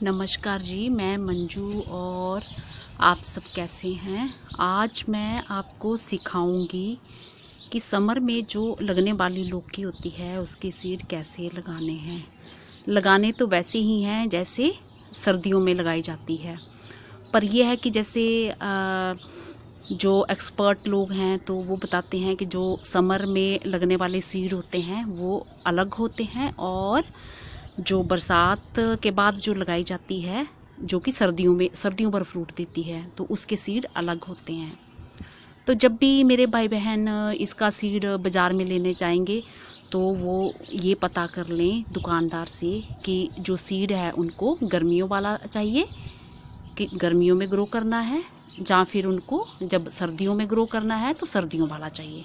नमस्कार जी, मैं मंजू और आप सब कैसे हैं। आज मैं आपको सिखाऊंगी कि समर में जो लगने वाली लौकी होती है उसके सीड कैसे लगाने हैं। लगाने तो वैसे ही हैं जैसे सर्दियों में लगाई जाती है, पर यह है कि जैसे जो एक्सपर्ट लोग हैं तो वो बताते हैं कि जो समर में लगने वाले सीड होते हैं वो अलग होते हैं और जो बरसात के बाद जो लगाई जाती है जो कि सर्दियों पर फ्रूट देती है तो उसके सीड अलग होते हैं। तो जब भी मेरे भाई बहन इसका सीड बाज़ार में लेने जाएंगे तो वो ये पता कर लें दुकानदार से कि जो सीड है उनको गर्मियों वाला चाहिए कि गर्मियों में ग्रो करना है, या फिर उनको जब सर्दियों में ग्रो करना है तो सर्दियों वाला चाहिए।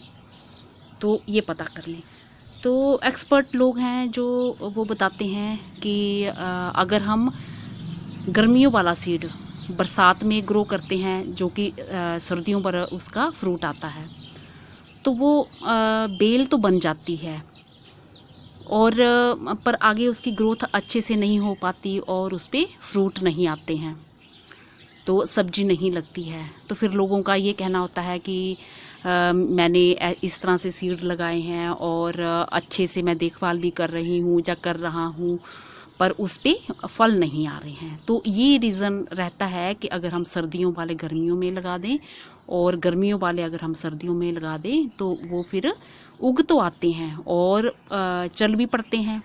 तो ये पता कर लें। तो एक्सपर्ट लोग हैं जो वो बताते हैं कि अगर हम गर्मियों वाला सीड बरसात में ग्रो करते हैं जो कि सर्दियों पर उसका फ्रूट आता है तो वो बेल तो बन जाती है और पर आगे उसकी ग्रोथ अच्छे से नहीं हो पाती और उस पर फ्रूट नहीं आते हैं, तो सब्जी नहीं लगती है। तो फिर लोगों का ये कहना होता है कि मैंने इस तरह से सीड लगाए हैं और अच्छे से मैं देखभाल भी कर रही हूँ या कर रहा हूँ पर उस पर फल नहीं आ रहे हैं। तो ये रीज़न रहता है कि अगर हम सर्दियों वाले गर्मियों में लगा दें और गर्मियों वाले अगर हम सर्दियों में लगा दें तो वो फिर उग तो आते हैं और चल भी पड़ते हैं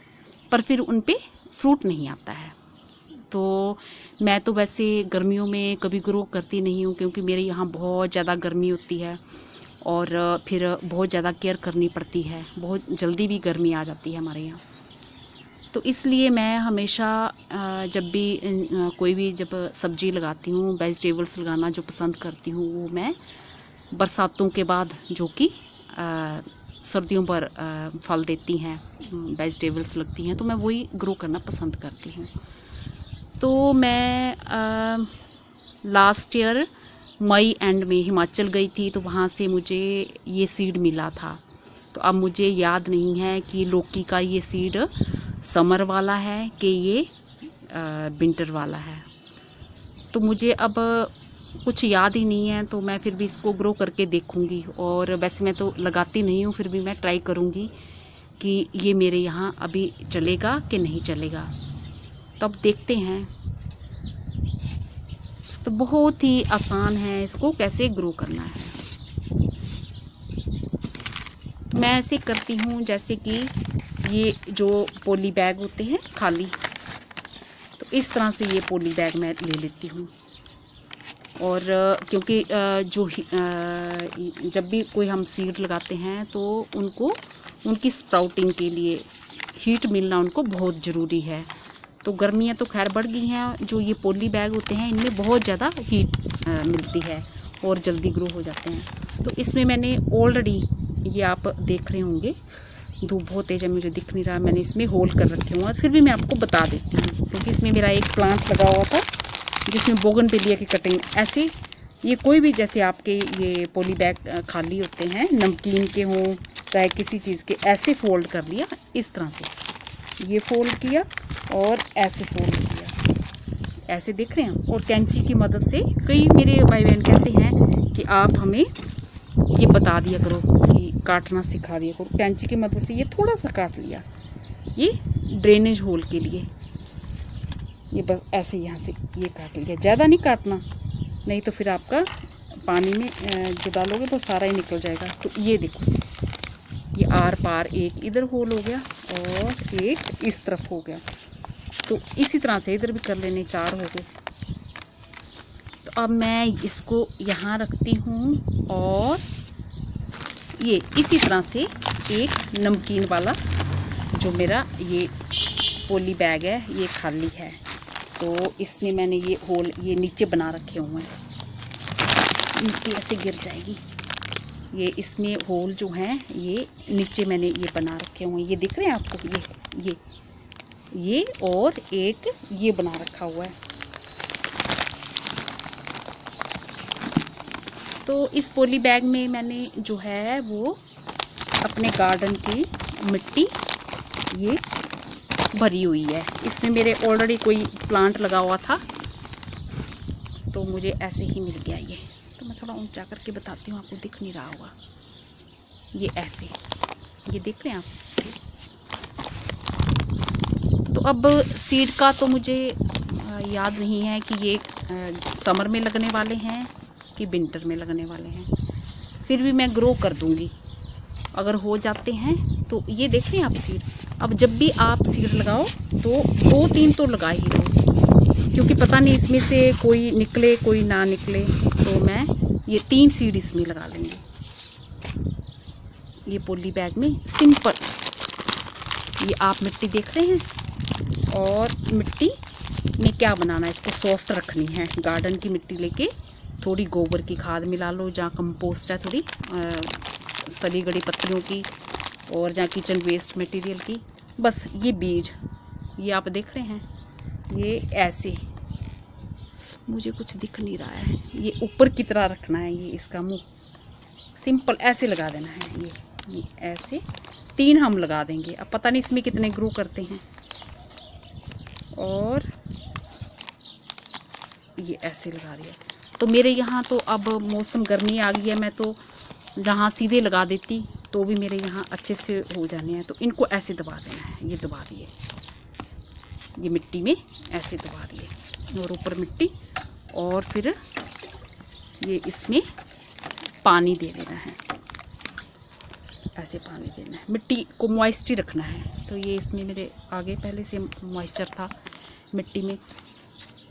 पर फिर उन पे फ्रूट नहीं आता है। तो मैं तो वैसे गर्मियों में कभी ग्रो करती नहीं हूँ क्योंकि मेरे यहाँ बहुत ज़्यादा गर्मी होती है और फिर बहुत ज़्यादा केयर करनी पड़ती है, बहुत जल्दी भी गर्मी आ जाती है हमारे यहाँ। तो इसलिए मैं हमेशा जब भी कोई भी जब सब्ज़ी लगाती हूँ, वेजिटेबल्स लगाना जो पसंद करती हूँ वो मैं बरसातों के बाद जो कि सर्दियों पर फल देती हैं वेजिटेबल्स लगती हैं तो मैं वही ग्रो करना पसंद करती हूँ। तो मैं लास्ट ईयर मई एंड में हिमाचल गई थी तो वहाँ से मुझे ये सीड मिला था। तो अब मुझे याद नहीं है कि लौकी का ये सीड समर वाला है कि ये विंटर वाला है, तो मुझे अब कुछ याद ही नहीं है। तो मैं फिर भी इसको ग्रो करके देखूँगी और वैसे मैं तो लगाती नहीं हूँ फिर भी मैं ट्राई करूँगी कि ये मेरे यहाँ अभी चलेगा कि नहीं चलेगा। तो अब देखते हैं। तो बहुत ही आसान है इसको कैसे ग्रो करना है। तो मैं ऐसे करती हूँ जैसे कि ये जो पॉली बैग होते हैं खाली, तो इस तरह से ये पॉली बैग मैं ले लेती हूँ। और क्योंकि जब भी कोई हम सीड लगाते हैं तो उनकी स्प्राउटिंग के लिए हीट मिलना उनको बहुत ज़रूरी है। तो गर्मियाँ तो खैर बढ़ गई हैं, जो ये पॉली बैग होते हैं इनमें बहुत ज़्यादा हीट मिलती है और जल्दी ग्रो हो जाते हैं। तो इसमें मैंने ऑलरेडी, ये आप देख रहे होंगे, धूप बहुत तेज़ है मुझे दिख नहीं रहा, मैंने इसमें होल कर रखे हुए हैं। फिर भी मैं आपको बता देती हूँ क्योंकि इसमें मेरा एक प्लांट लगा हुआ था जिसमें बोगनविलिया की कटिंग ऐसे, ये कोई भी जैसे आपके ये पॉली बैग खाली होते हैं नमकीन के हों चाहे किसी चीज़ के, ऐसे फोल्ड कर लिया, इस तरह से ये फोल्ड किया और ऐसे फोल्ड किया, ऐसे देख रहे हैं। और कैंची की मदद से, कई मेरे भाई बहन कहते हैं कि आप हमें ये बता दिया करो कि काटना सिखा दिया करो, कैंची की मदद से ये थोड़ा सा काट लिया, ये ड्रेनेज होल के लिए, ये बस ऐसे यहाँ से ये काट लिया, ज़्यादा नहीं काटना नहीं तो फिर आपका पानी में जो डालोगे तो सारा ही निकल जाएगा। तो ये देखो, ये आर पार एक इधर होल हो गया और एक इस तरफ हो गया। तो इसी तरह से इधर भी कर लेने, 4 हो गए। तो अब मैं इसको यहाँ रखती हूँ और ये इसी तरह से एक नमकीन वाला जो मेरा ये पॉली बैग है ये खाली है, तो इसमें मैंने ये होल ये नीचे बना रखे हुए हैं, नीचे ऐसे गिर जाएगी, ये इसमें होल जो हैं ये नीचे मैंने ये बना रखे हुए हैं, ये दिख रहे हैं आपको, ये और एक ये बना रखा हुआ है। तो इस पॉली बैग में मैंने जो है वो अपने गार्डन की मिट्टी ये भरी हुई है। इसमें मेरे ऑलरेडी कोई प्लांट लगा हुआ था तो मुझे ऐसे ही मिल गया ये। तो मैं थोड़ा ऊंचा करके बताती हूँ, आपको दिख नहीं रहा होगा। ये ऐसे, ये देख रहे हैं आप। तो अब सीड का तो मुझे याद नहीं है कि ये समर में लगने वाले हैं कि विंटर में लगने वाले हैं, फिर भी मैं ग्रो कर दूंगी अगर हो जाते हैं तो। ये देख रहे हैं आप सीड। अब जब भी आप सीड लगाओ तो 2-3 तो लगा ही लो, क्योंकि पता नहीं इसमें से कोई निकले कोई ना निकले। तो मैं ये 3 सीड इसमें लगा लेंगे, ये पॉली बैग में सिंपल। ये आप मिट्टी देख रहे हैं, और मिट्टी में क्या बनाना है, इसको सॉफ्ट रखनी है। गार्डन की मिट्टी लेके थोड़ी गोबर की खाद मिला लो, जहाँ कंपोस्ट है थोड़ी सड़ी गड़ी पत्तियों की, और जहाँ किचन वेस्ट मटेरियल की। बस ये बीज, ये आप देख रहे हैं, ये ऐसे, मुझे कुछ दिख नहीं रहा है, ये ऊपर की तरह रखना है। ये इसका मुंह सिंपल ऐसे लगा देना है। ये ऐसे 3 हम लगा देंगे। अब पता नहीं इसमें कितने ग्रो करते हैं। और ये ऐसे लगा दिया। तो मेरे यहाँ तो अब मौसम गर्मी आ गई है, मैं तो जहाँ सीधे लगा देती तो भी मेरे यहाँ अच्छे से हो जाने हैं। तो इनको ऐसे दबा देना है, ये दबा दिए, ये मिट्टी में ऐसे दबा दिए, और ऊपर मिट्टी, और फिर ये इसमें पानी दे देना है, ऐसे पानी देना है। मिट्टी को मॉइस्चर रखना है। तो ये इसमें मेरे आगे पहले से मॉइस्चर था मिट्टी में।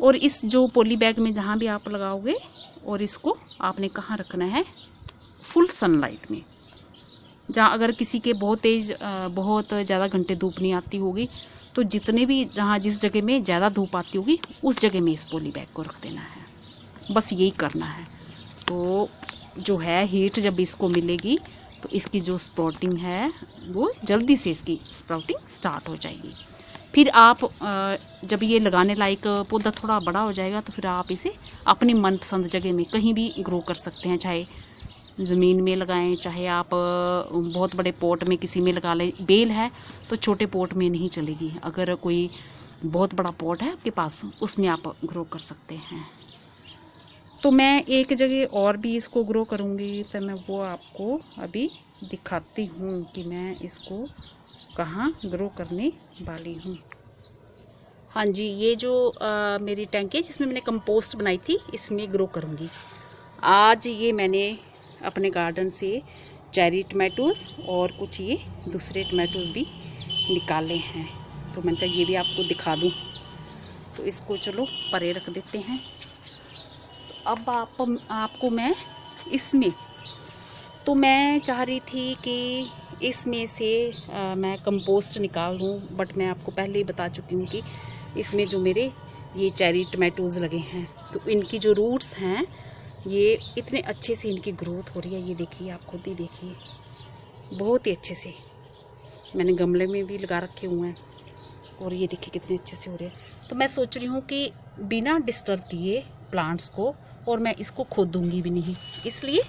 और इस जो पॉली बैग में जहाँ भी आप लगाओगे, और इसको आपने कहाँ रखना है, फुल सनलाइट में। जहाँ अगर किसी के बहुत तेज़ बहुत ज़्यादा घंटे धूप नहीं आती होगी, तो जितने भी जहाँ जिस जगह में ज़्यादा धूप आती होगी उस जगह में इस पॉली बैग को रख देना है। बस यही करना है। तो जो है हीट जब इसको मिलेगी तो इसकी जो स्प्राउटिंग है वो जल्दी से इसकी स्प्राउटिंग स्टार्ट हो जाएगी। फिर आप जब ये लगाने लायक पौधा थोड़ा बड़ा हो जाएगा तो फिर आप इसे अपनी मनपसंद जगह में कहीं भी ग्रो कर सकते हैं। चाहे ज़मीन में लगाएं, चाहे आप बहुत बड़े पॉट में किसी में लगा लें। बेल है तो छोटे पॉट में नहीं चलेगी। अगर कोई बहुत बड़ा पॉट है आपके पास, उसमें आप ग्रो कर सकते हैं। तो मैं एक जगह और भी इसको ग्रो करूँगी, तो मैं वो आपको अभी दिखाती हूँ कि मैं इसको कहाँ ग्रो करने वाली हूँ। हाँ जी, ये जो मेरी टैंक है जिसमें मैंने कंपोस्ट बनाई थी, इसमें ग्रो करूँगी। आज ये मैंने अपने गार्डन से चेरी टमाटोज़ और कुछ ये दूसरे टमाटोज़ भी निकाले हैं, तो मैंने कहा ये भी आपको दिखा दूँ। तो इसको चलो परे रख देते हैं। तो अब आपको मैं इसमें, तो मैं चाह रही थी कि इसमें से मैं कंपोस्ट निकाल लूँ, बट मैं आपको पहले ही बता चुकी हूँ कि इसमें जो मेरे ये चेरी टमाटोज़ लगे हैं, तो इनकी जो रूट्स हैं ये इतने अच्छे से इनकी ग्रोथ हो रही है। ये देखिए, आप खुद ही देखिए, बहुत ही अच्छे से मैंने गमले में भी लगा रखे हुए हैं, और ये देखिए कितने अच्छे से हो रहे हैं। तो मैं सोच रही हूँ कि बिना डिस्टर्ब किए प्लांट्स को, और मैं इसको खोदूँगी भी नहीं, इसलिए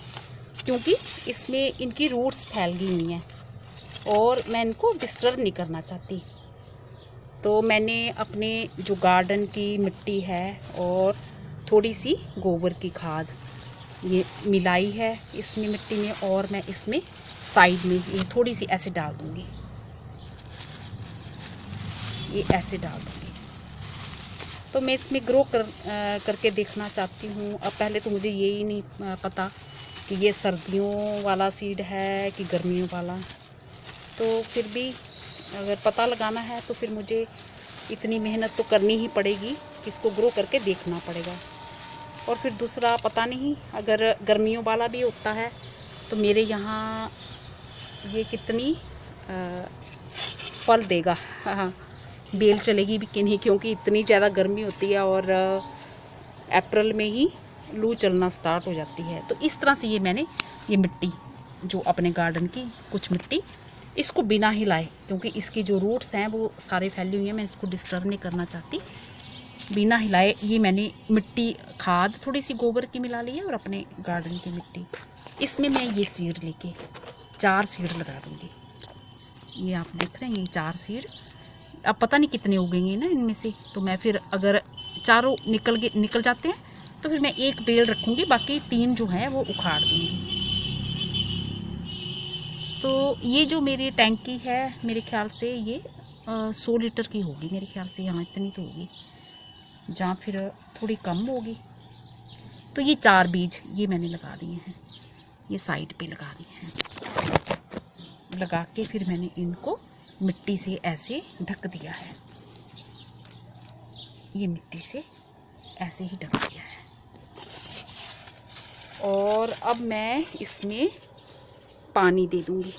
क्योंकि इसमें इनकी रूट्स फैल गई हुई हैं और मैं इनको डिस्टर्ब नहीं करना चाहती। तो मैंने अपने जो गार्डन की मिट्टी है और थोड़ी सी गोबर की खाद ये मिलाई है इसमें मिट्टी में, और मैं इसमें साइड में ये थोड़ी सी ऐसे डाल दूँगी, ये ऐसे डाल दूँगी। तो मैं इसमें ग्रो करके देखना चाहती हूँ। अब पहले तो मुझे यही नहीं पता कि ये सर्दियों वाला सीड है कि गर्मियों वाला, तो फिर भी अगर पता लगाना है तो फिर मुझे इतनी मेहनत तो करनी ही पड़ेगी कि इसको ग्रो करके देखना पड़ेगा। और फिर दूसरा, पता नहीं अगर गर्मियों वाला भी होता है तो मेरे यहाँ ये कितनी फल देगा, हाँ बेल चलेगी भी कि नहीं, क्योंकि इतनी ज़्यादा गर्मी होती है और अप्रैल में ही लू चलना स्टार्ट हो जाती है। तो इस तरह से ये मैंने ये मिट्टी जो अपने गार्डन की कुछ मिट्टी इसको बिना हिलाए, क्योंकि इसकी जो रूट्स हैं वो सारे फैली हुई हैं, मैं इसको डिस्टर्ब नहीं करना चाहती, बिना हिलाए ये मैंने मिट्टी खाद थोड़ी सी गोबर की मिला ली है और अपने गार्डन की मिट्टी, इसमें मैं ये सीड लेके 4 सीड लगा दूँगी। ये आप देख रहे हैं, ये 4 सीड अब पता नहीं कितने उगेंगे ना इनमें से, तो मैं फिर अगर चारों निकल जाते हैं तो फिर मैं एक बेल रखूँगी, बाकी 3 जो है वो उखाड़ दूँगी। तो ये जो मेरी टैंकी है मेरे ख्याल से ये 100 लीटर की होगी मेरे ख्याल से, यहाँ इतनी तो होगी, जहाँ फिर थोड़ी कम होगी। तो ये 4 बीज ये मैंने लगा दिए हैं, ये साइड पे लगा दिए हैं। लगा के फिर मैंने इनको मिट्टी से ऐसे ढक दिया है, ये मिट्टी से ऐसे ही ढक दिया है। और अब मैं इसमें पानी दे दूंगी।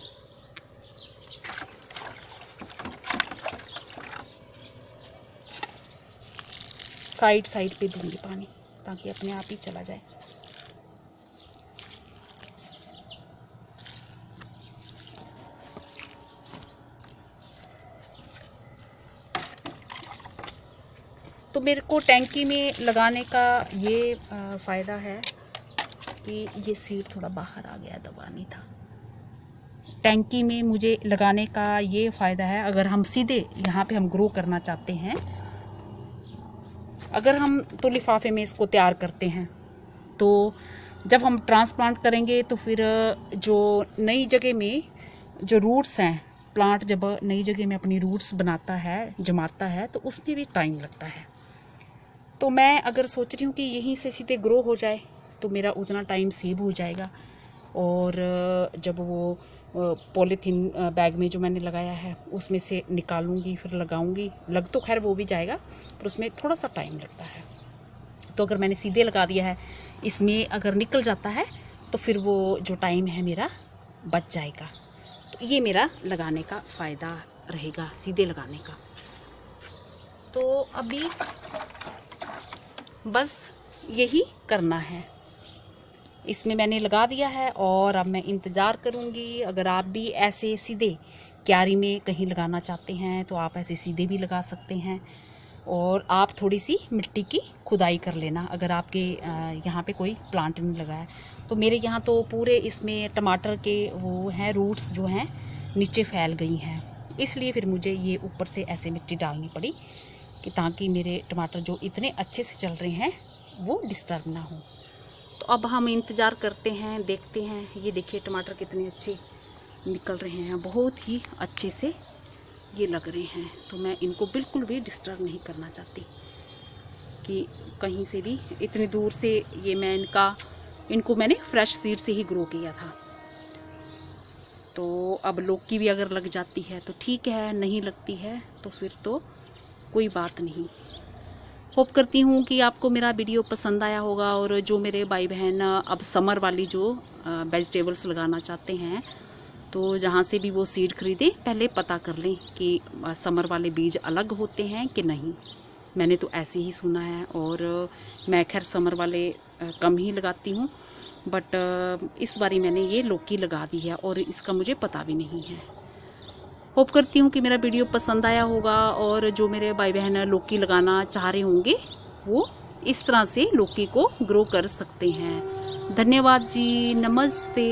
साइड पे दूंगी पानी, ताकि अपने आप ही चला जाए। तो मेरे को टैंकी में लगाने का ये फ़ायदा है कि ये सीड थोड़ा बाहर आ गया, दबानी था। टैंकी में मुझे लगाने का ये फ़ायदा है, अगर हम सीधे यहाँ पे हम ग्रो करना चाहते हैं, अगर हम तो लिफाफे में इसको तैयार करते हैं, तो जब हम ट्रांसप्लांट करेंगे तो फिर जो नई जगह में जो रूट्स हैं, प्लांट जब नई जगह में अपनी रूट्स बनाता है, जमाता है, तो उसमें भी टाइम लगता है। तो मैं अगर सोच रही हूँ कि यहीं से सीधे ग्रो हो जाए तो मेरा उतना टाइम सेव हो जाएगा। और जब वो पॉलीथीन बैग में जो मैंने लगाया है उसमें से निकालूंगी फिर लगाऊंगी, लग तो खैर वो भी जाएगा पर उसमें थोड़ा सा टाइम लगता है। तो अगर मैंने सीधे लगा दिया है, इसमें अगर निकल जाता है तो फिर वो जो टाइम है मेरा बच जाएगा। तो ये मेरा लगाने का फ़ायदा रहेगा, सीधे लगाने का। तो अभी बस यही करना है, इसमें मैंने लगा दिया है और अब मैं इंतज़ार करूँगी। अगर आप भी ऐसे सीधे क्यारी में कहीं लगाना चाहते हैं तो आप ऐसे सीधे भी लगा सकते हैं। और आप थोड़ी सी मिट्टी की खुदाई कर लेना, अगर आपके यहाँ पे कोई प्लांट नहीं लगा है। तो मेरे यहाँ तो पूरे इसमें टमाटर के वो हैं, रूट्स जो हैं नीचे फैल गई हैं, इसलिए फिर मुझे ये ऊपर से ऐसे मिट्टी डालनी पड़ी कि ताकि मेरे टमाटर जो इतने अच्छे से चल रहे हैं वो डिस्टर्ब ना हो। तो अब हम इंतज़ार करते हैं, देखते हैं। ये देखिए टमाटर कितने अच्छे निकल रहे हैं, बहुत ही अच्छे से ये लग रहे हैं। तो मैं इनको बिल्कुल भी डिस्टर्ब नहीं करना चाहती कि कहीं से भी, इतनी दूर से ये मैं इनको मैंने फ्रेश सीड से ही ग्रो किया था। तो अब लौकी भी अगर लग जाती है तो ठीक है, नहीं लगती है तो फिर तो कोई बात नहीं। होप करती हूँ कि आपको मेरा वीडियो पसंद आया होगा। और जो मेरे भाई बहन अब समर वाली जो वेजिटेबल्स लगाना चाहते हैं, तो जहाँ से भी वो सीड खरीदें पहले पता कर लें कि समर वाले बीज अलग होते हैं कि नहीं। मैंने तो ऐसे ही सुना है, और मैं खैर समर वाले कम ही लगाती हूँ, बट इस बारी मैंने ये लौकी लगा दी है और इसका मुझे पता भी नहीं है। होप करती हूँ कि मेरा वीडियो पसंद आया होगा, और जो मेरे भाई बहन लौकी लगाना चाह रहे होंगे वो इस तरह से लौकी को ग्रो कर सकते हैं। धन्यवाद जी, नमस्ते।